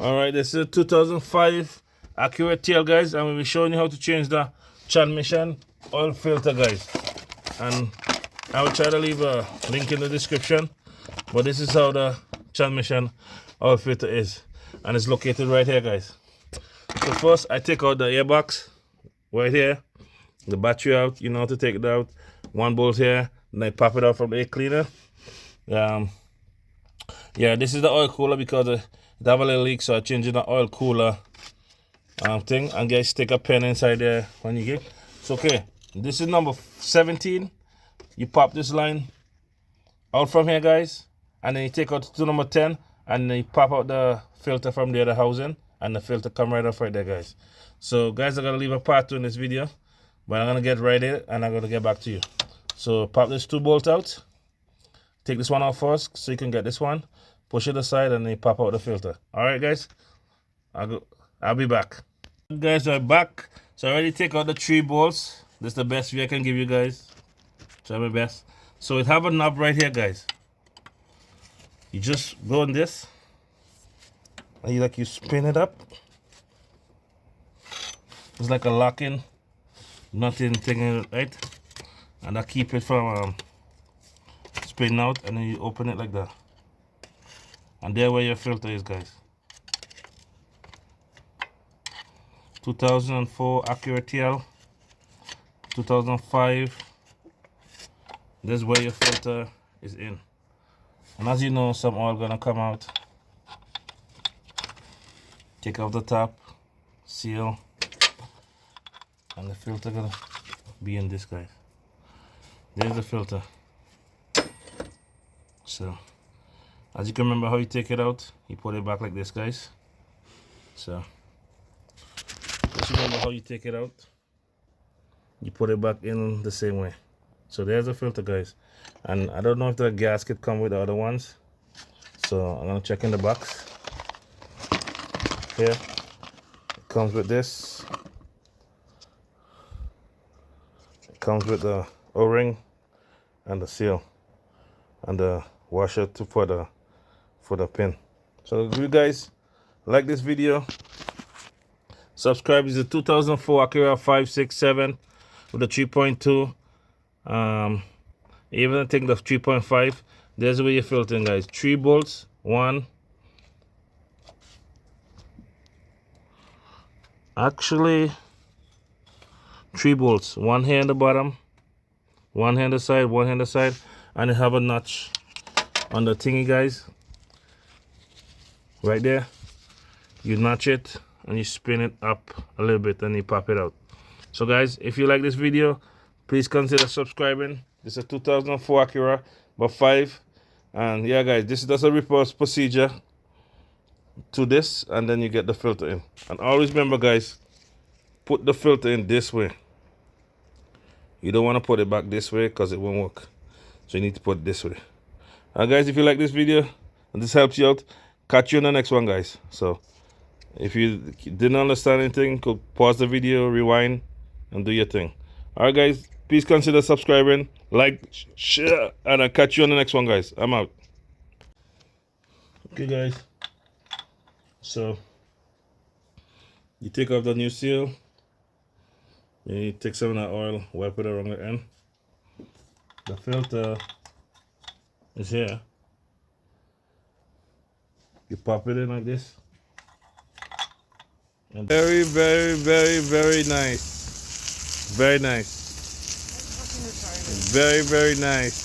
Alright, this is a 2005 Acura tail, guys, and we'll be showing you how to change the transmission oil filter, guys. And I will try to leave a link in the description, but this is how the transmission oil filter is, and it's located right here, guys. So first I take out the airbox right here, the battery out, you know how to take it out, one bolt here, and I pop it out from the air cleaner. Yeah, this is the oil cooler because it have a little leak, so I changed the oil cooler thing. And guys, take a pen inside there when you get. So okay, this is number 17. You pop this line out from here, guys, and then you take out to number 10, and then you pop out the filter from the other housing, and the filter come right off right there, guys. So guys, I'm gonna leave a part 2 in this video, but I'm gonna get right in and I'm gonna get back to you. So pop this 2 bolt out, take this one out first so you can get this one, push it aside, and then you pop out the filter. All right, guys, I'll be back. Guys, I'm back. So I already take out the 3 bolts. This is the best view I can give you guys. Try my best. So it have a knob right here, guys. You just go on this, and you spin it up. It's like a locking, nothing thing, right? And I keep it from spinning out, and then you open it like that. And there where your filter is, guys. 2004 Acura TL, 2005. This is where your filter is in. And as you know, some oil gonna come out. Take off the top, seal, and the filter gonna be in this, guys. There's the filter. So as you can remember how you take it out, you put it back like this, guys. So just remember how you take it out, you put it back in the same way. So there's the filter, guys. And I don't know if the gasket come with the other ones, so I'm gonna check in the box. Here it comes with this. It comes with the O-ring and the seal and the washer for the pin. So if you guys like this video, subscribe. Is a 2004 Acura 567 with a 3.2. Even I think the 3.5. There's where you're filtering, guys. 3 bolts, 1. Actually, 3 bolts. 1 here in the bottom, 1 here on the side, 1 here on the side, and you have a notch on the thingy, guys. Right there. You notch it and you spin it up a little bit and you pop it out. So guys, if you like this video, please consider subscribing. This is a 2004 Acura, but 5. And yeah, guys, this is just a reverse procedure to this, and then you get the filter in. And always remember, guys, put the filter in this way. You don't want to put it back this way because it won't work. So you need to put it this way. And guys, if you like this video and this helps you out, catch you in the next one, guys. So if you didn't understand anything, go pause the video, rewind, and do your thing. Alright, guys, please consider subscribing, like, share, and I'll catch you on the next one, guys. I'm out. Okay, guys. So you take off the new seal. Then you take some of that oil, wipe it around the end. The filter is here. You pop it in like this. And very, very, very, very nice. Very nice. Very, very nice.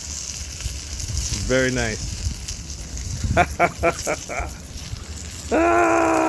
Very nice. Ah!